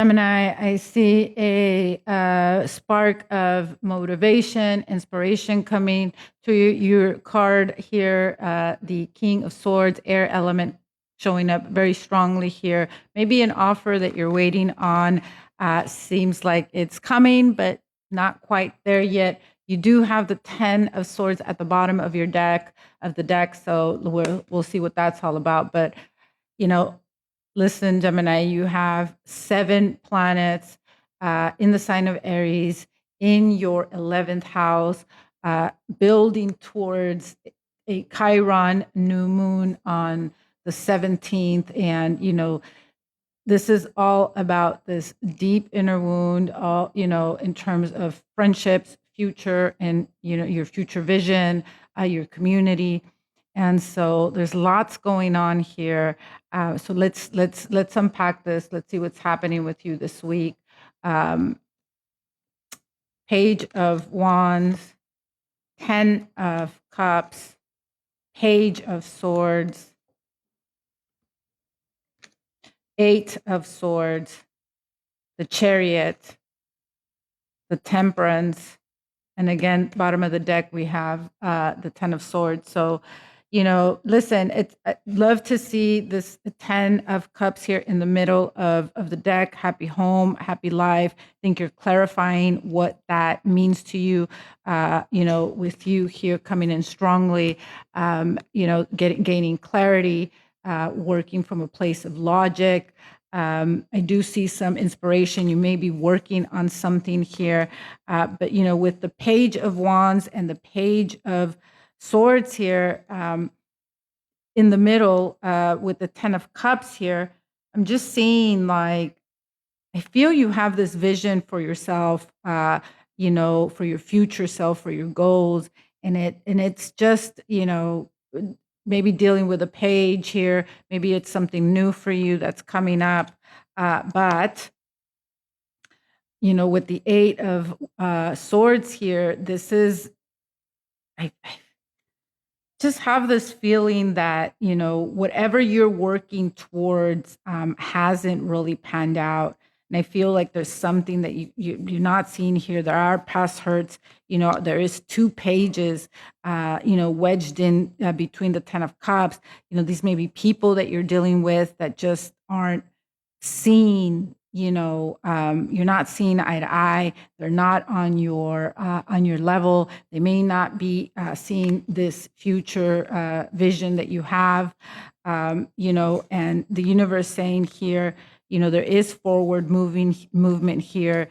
Gemini, I see a spark of motivation, inspiration coming to you. Your card here, the King of Swords, air element showing up very strongly here. Maybe an offer that you're waiting on. Seems like it's coming, but not quite there yet. You do have the 10 of Swords at the bottom of your deck, so we'll see what that's all about. But, you know, listen, Gemini, you have 7 planets in the sign of Aries in your 11th house, building towards a Chiron new moon on the 17th. And, this is all about this deep inner wound, all, in terms of friendships, future, and, your future vision, your community. And so there's lots going on here. So let's unpack this. Let's see what's happening with you this week. Page of Wands, 10 of Cups, Page of Swords, 8 of Swords, the Chariot, the Temperance, and again, bottom of the deck, we have the 10 of Swords. So, listen, I'd love to see this 10 of Cups here in the middle of the deck. Happy home, happy life. I think you're clarifying what that means to you, with you here coming in strongly, gaining clarity, working from a place of logic. I do see some inspiration. You may be working on something here, but with the Page of Wands and the Page of Swords here in the middle, with the 10 of Cups here, I'm just seeing, like, I feel you have this vision for yourself, for your future self, for your goals, and it's just, maybe dealing with a page here. Maybe it's something new for you that's coming up. But, with the 8 of Swords here, this is, I just have this feeling that, whatever you're working towards hasn't really panned out. And I feel like there's something that you're not seeing here. There are past hurts. There is 2 pages, wedged in between the 10 of Cups. These may be people that you're dealing with that just aren't seen. You're not seeing eye to eye. They're not on your level. They may not be seeing this future vision that you have. And the universe saying here, there is forward movement here.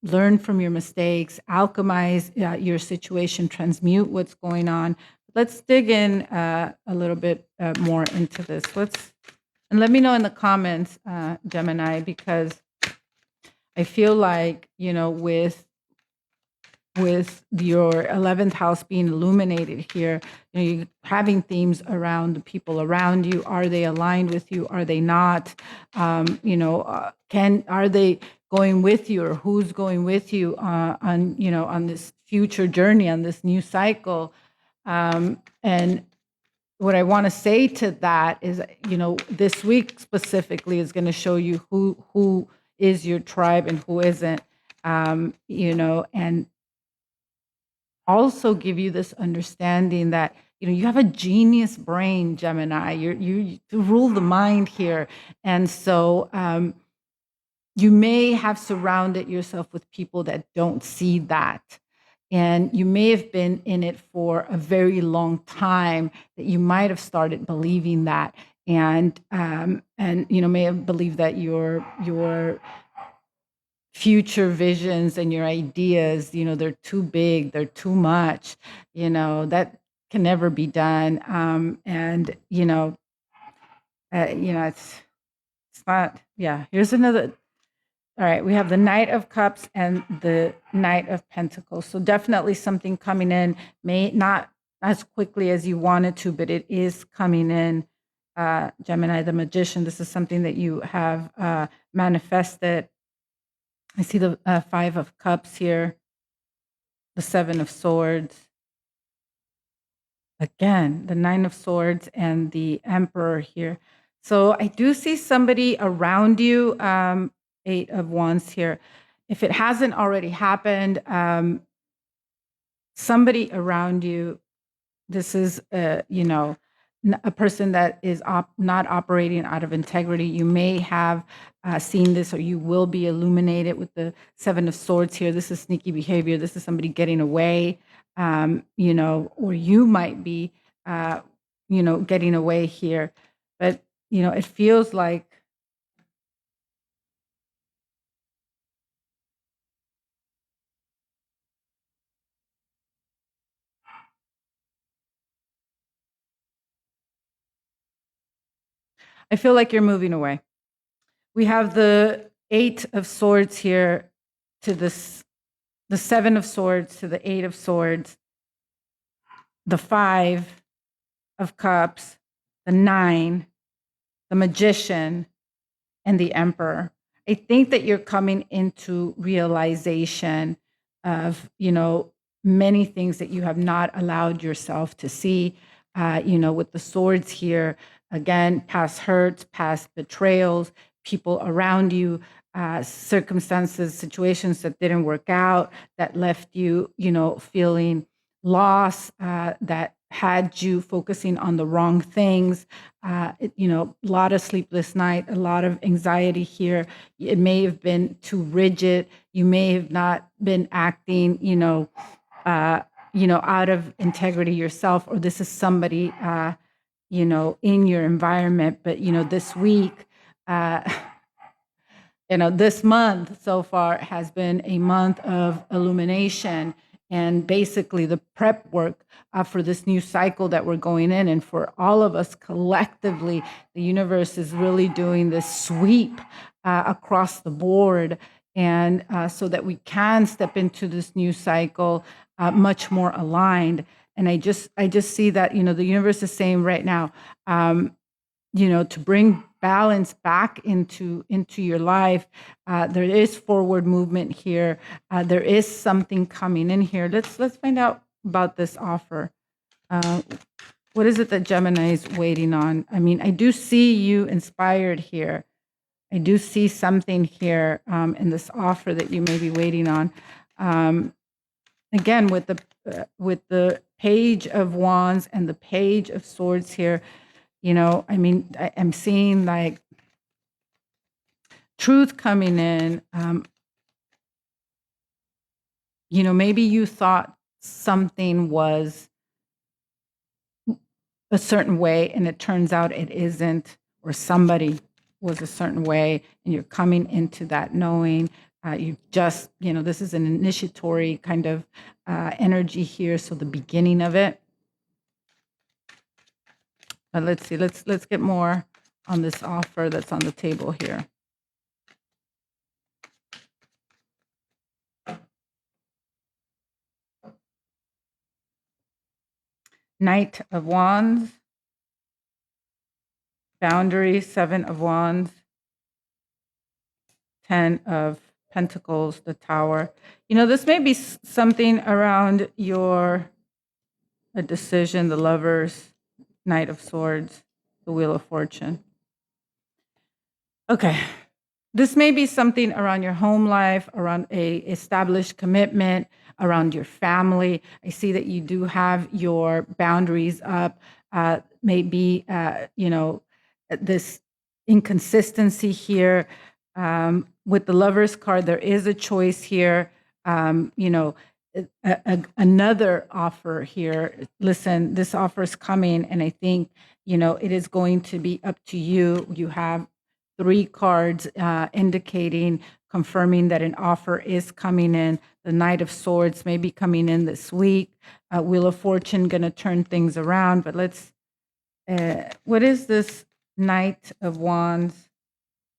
Learn from your mistakes, alchemize your situation, transmute what's going on. Let's dig in a little bit more into this. And let me know in the comments, Gemini, because I feel like, with your 11th house being illuminated here, you're having themes around the people around you. Are they aligned with you? Are they not? Are they going with you, or who's going with you on this future journey, on this new cycle? And what I want to say to that is, this week specifically is going to show you who is your tribe and who isn't, and also give you this understanding that, you have a genius brain, Gemini. You rule the mind here. And so you may have surrounded yourself with people that don't see that. And you may have been in it for a very long time, that you might have started believing that, and may have believed that your future visions and your ideas, they're too big, they're too much, that can never be done. It's not. Yeah. Here's another. All right, we have the Knight of Cups and the Knight of Pentacles. So definitely something coming in, may not as quickly as you wanted to, but it is coming in. Gemini, the Magician, this is something that you have manifested. I see the 5 of Cups here, the 7 of Swords. Again, the 9 of Swords and the Emperor here. So I do see somebody around you, Eight of Wands here. If it hasn't already happened, somebody around you, this is, a person that is not operating out of integrity. You may have seen this, or you will be illuminated with the Seven of Swords here. This is sneaky behavior. This is somebody getting away, or you might be, getting away here. But, it feels like you're moving away. We have the Eight of Swords here to this, the Seven of Swords to the Eight of Swords, the Five of Cups, the Nine, the Magician, and the Emperor. I think that you're coming into realization of, many things that you have not allowed yourself to see. With the swords here, again, past hurts, past betrayals, people around you, circumstances, situations that didn't work out, that left you, feeling lost, that had you focusing on the wrong things. A lot of sleepless night, a lot of anxiety here. It may have been too rigid. You may have not been acting, out of integrity yourself, or this is somebody, in your environment. But, this week, this month so far has been a month of illumination and basically the prep work for this new cycle that we're going in. And for all of us collectively, the universe is really doing this sweep across the board. And so that we can step into this new cycle much more aligned. And I just see that, the universe is saying right now, to bring balance back into your life. There is forward movement here. There is something coming in here. Let's find out about this offer. What is it that Gemini is waiting on? I mean, I do see you inspired here. I do see something here in this offer that you may be waiting on. Again, with the Page of Wands and the Page of Swords here, I'm seeing like truth coming in. Maybe you thought something was a certain way and it turns out it isn't, or somebody was a certain way, and you're coming into that knowing. You just, this is an initiatory kind of energy here, so the beginning of it. But let's see, let's get more on this offer that's on the table here. Knight of Wands, Boundaries, Seven of Wands, 10 of Pentacles, the Tower. This may be something around a decision, the Lovers, Knight of Swords, the Wheel of Fortune. Okay. This may be something around your home life, around a established commitment, around your family. I see that you do have your boundaries up. Maybe, this inconsistency here. With the Lover's card, there is a choice here. Another offer here. Listen, this offer is coming, and I think, it is going to be up to you. You have 3 cards indicating, confirming that an offer is coming in. The Knight of Swords may be coming in this week. Wheel of Fortune going to turn things around. But let's, what is this Knight of Wands,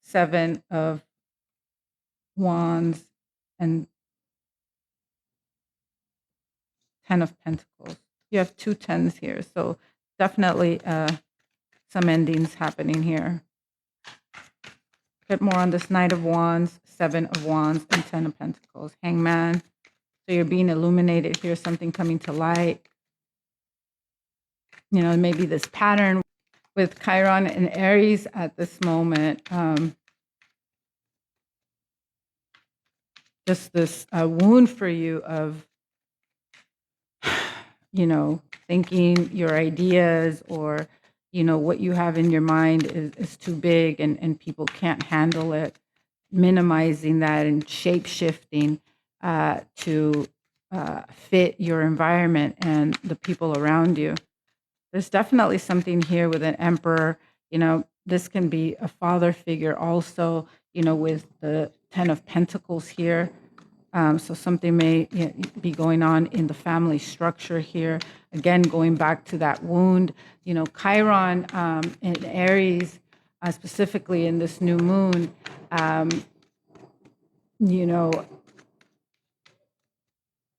Seven of Wands, and 10 of Pentacles? You have 2 10s here. So definitely some endings happening here. Get more on this Knight of Wands, Seven of Wands, and 10 of Pentacles. Hangman. So you're being illuminated here, something coming to light. Maybe this pattern with Chiron and Aries at this moment. just this wound for you of, thinking your ideas or, what you have in your mind is too big and people can't handle it, minimizing that and shape shifting to fit your environment and the people around you. There's definitely something here with an emperor. This can be a father figure also, with the 10 of Pentacles here. So something may be going on in the family structure here. Again, going back to that wound, Chiron in Aries, specifically in this new moon, you know,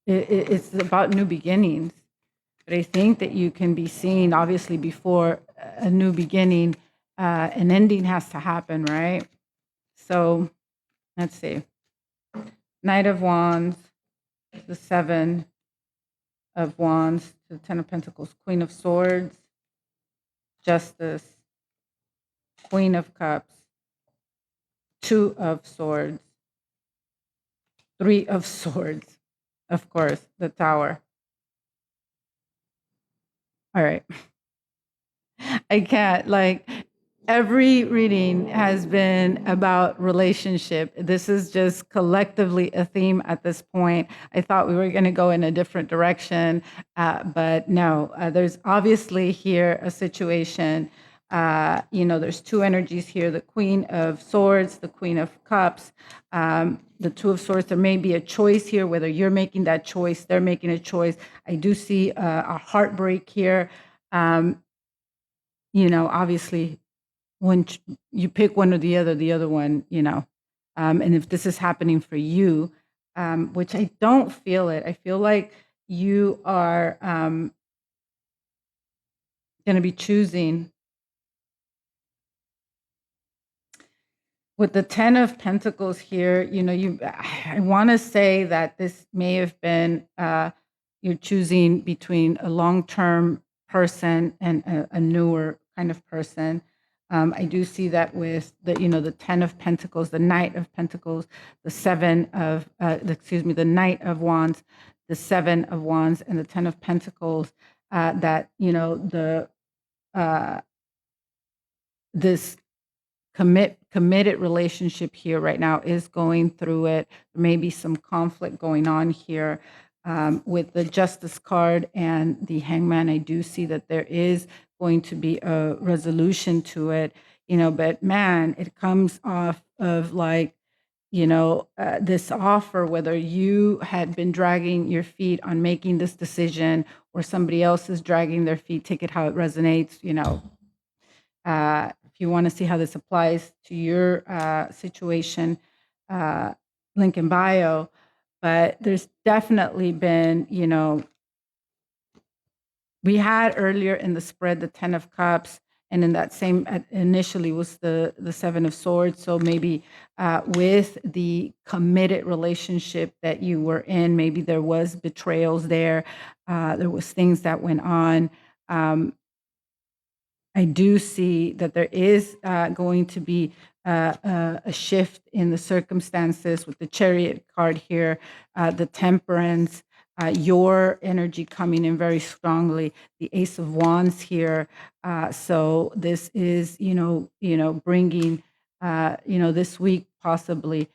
it's about new beginnings. But I think that you can be seeing, obviously, before a new beginning, an ending has to happen, right? So let's see. Knight of Wands, the Seven of Wands, the Ten of Pentacles, Queen of Swords, Justice, Queen of Cups, Two of Swords, Three of Swords, of course, the Tower. All right. I can't, every reading has been about relationship. This is just collectively a theme at this point. I thought we were going to go in a different direction, but no, there's obviously here a situation. There's two energies here, the Queen of Swords, the Queen of Cups, the Two of Swords. There may be a choice here, whether you're making that choice, they're making a choice. I do see a heartbreak here. Obviously, when you pick one or the other one, and if this is happening for you, which I don't feel it, I feel like you are going to be choosing. With the 10 of Pentacles here, I want to say that this may have been you're choosing between a long-term person and a newer kind of person. I do see that with the 10 of Pentacles, the Knight of Pentacles, the Knight of Wands, the Seven of Wands, and the 10 of Pentacles. That this committed relationship here right now is going through it. There may be some conflict going on here. With the Justice card and the Hangman, I do see that there is going to be a resolution to it, but man, it comes off of this offer, whether you had been dragging your feet on making this decision or somebody else is dragging their feet, take it how it resonates, if you want to see how this applies to your situation, link in bio. But there's definitely been, we had earlier in the spread the 10 of Cups, and in that same initially was the Seven of Swords. So maybe with the committed relationship that you were in, maybe there was betrayals there. There was things that went on. I do see that there is going to be a shift in the circumstances with the Chariot card here, the Temperance, your energy coming in very strongly, the Ace of Wands here. So this is, bringing, this week possibly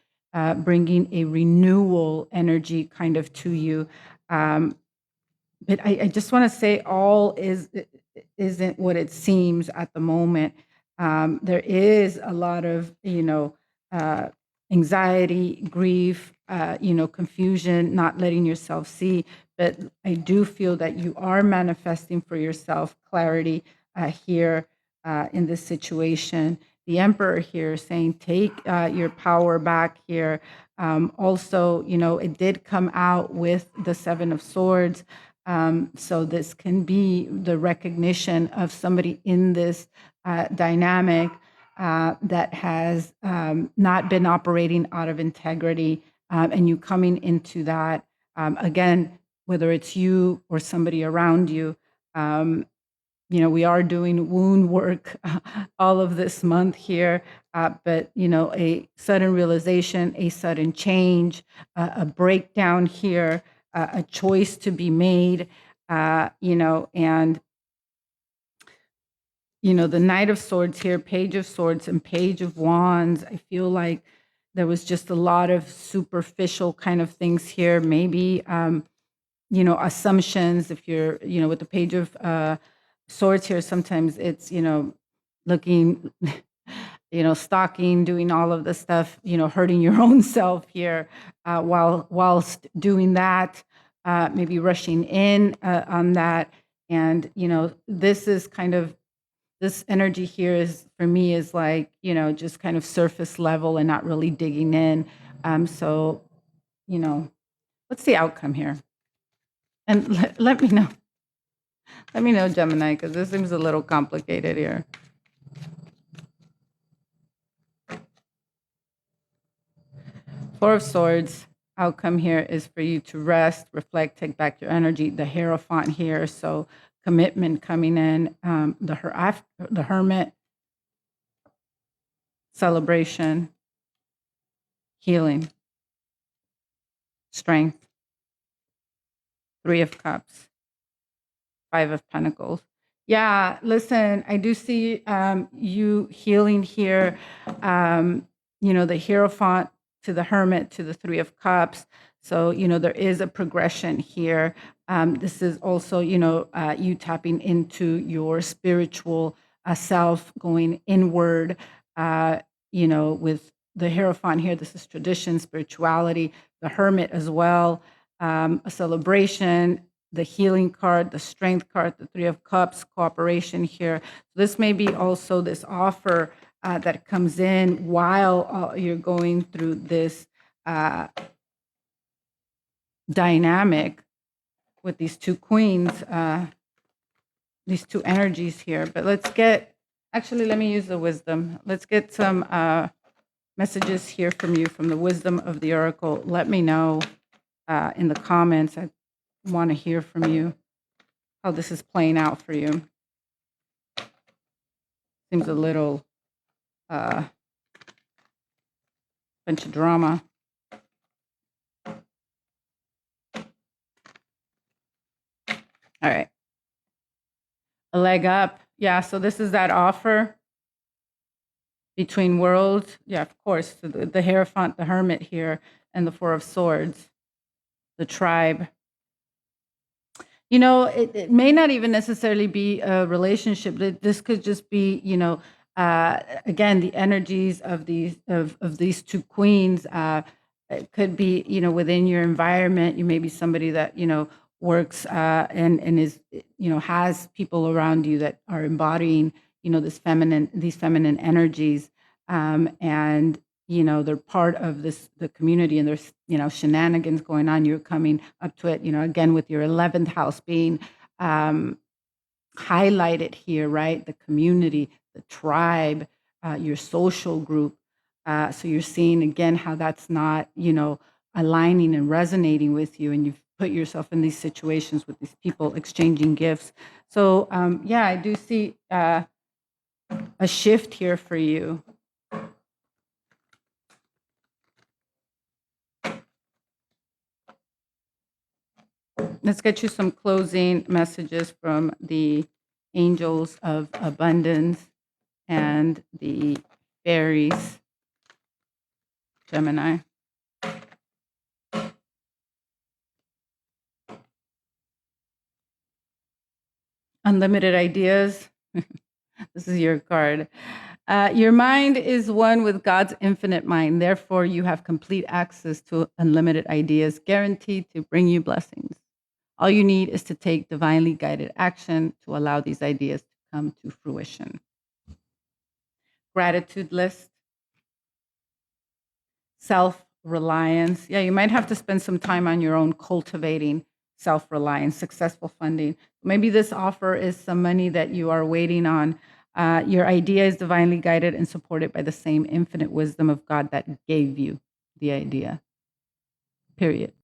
bringing a renewal energy kind of to you. But I just want to say all isn't what it seems at the moment. There is a lot of uh, anxiety, grief, confusion, not letting yourself see. But I do feel that you are manifesting for yourself clarity here in this situation. The Emperor here saying, take your power back here. Also, it did come out with the Seven of Swords. So this can be the recognition of somebody in this dynamic that has not been operating out of integrity, and you coming into that, again, whether it's you or somebody around you, we are doing wound work all of this month here, but a sudden realization, a sudden change, breakdown here, a choice to be made, and the Knight of Swords here, Page of Swords, and Page of Wands. I feel like there was just a lot of superficial kind of things here. Maybe assumptions. If you're, with the Page of Swords here, sometimes it's, looking, stalking, doing all of the stuff, hurting your own self here, whilst doing that, maybe rushing in on that. And, this is kind of, this energy here is, for me, is like, just kind of surface level and not really digging in. So, what's the outcome here? And let me know. Let me know, Gemini, because this seems a little complicated here. Four of Swords, outcome here is for you to rest, reflect, take back your energy. The Hierophant here, so commitment coming in. The Hermit, celebration, healing, strength. Three of Cups, Five of Pentacles. Yeah, listen, I do see you healing here. The Hierophant to the Hermit to the Three of Cups. So, there is a progression here. This is also, you tapping into your spiritual self, going inward, with the Hierophant here. This is tradition, spirituality, the Hermit as well, a celebration, the healing card, the strength card, the Three of Cups, cooperation here. This may be also this offer that comes in while you're going through this dynamic with these two queens, these two energies here. But let me use the wisdom. Let's get some messages here from you, from the wisdom of the oracle. Let me know in the comments. I want to hear from you how this is playing out for you. Seems a little bunch of drama. All right. A leg up. Yeah, so this is that offer between worlds. Yeah, of course. The Hierophant, the Hermit here, and the Four of Swords, the tribe. It may not even necessarily be a relationship. This could just be, again, the energies of these two queens. It could be, within your environment. You may be somebody that, works and is, has people around you that are embodying, these feminine energies. And they're part of the community, and there's, shenanigans going on. You're coming up to it, again, with your 11th house being highlighted here, right? The community, the tribe, your social group. So you're seeing, again, how that's not, aligning and resonating with you. And you've put yourself in these situations with these people exchanging gifts. So, yeah, I do see a shift here for you. Let's get you some closing messages from the angels of abundance and the fairies, Gemini. Unlimited ideas. This is your card. Your mind is one with God's infinite mind. Therefore, you have complete access to unlimited ideas, guaranteed to bring you blessings. All you need is to take divinely guided action to allow these ideas to come to fruition. Gratitude list. Self-reliance. Yeah, you might have to spend some time on your own cultivating self-reliance, successful funding. Maybe this offer is some money that you are waiting on. Your idea is divinely guided and supported by the same infinite wisdom of God that gave you the idea. Period.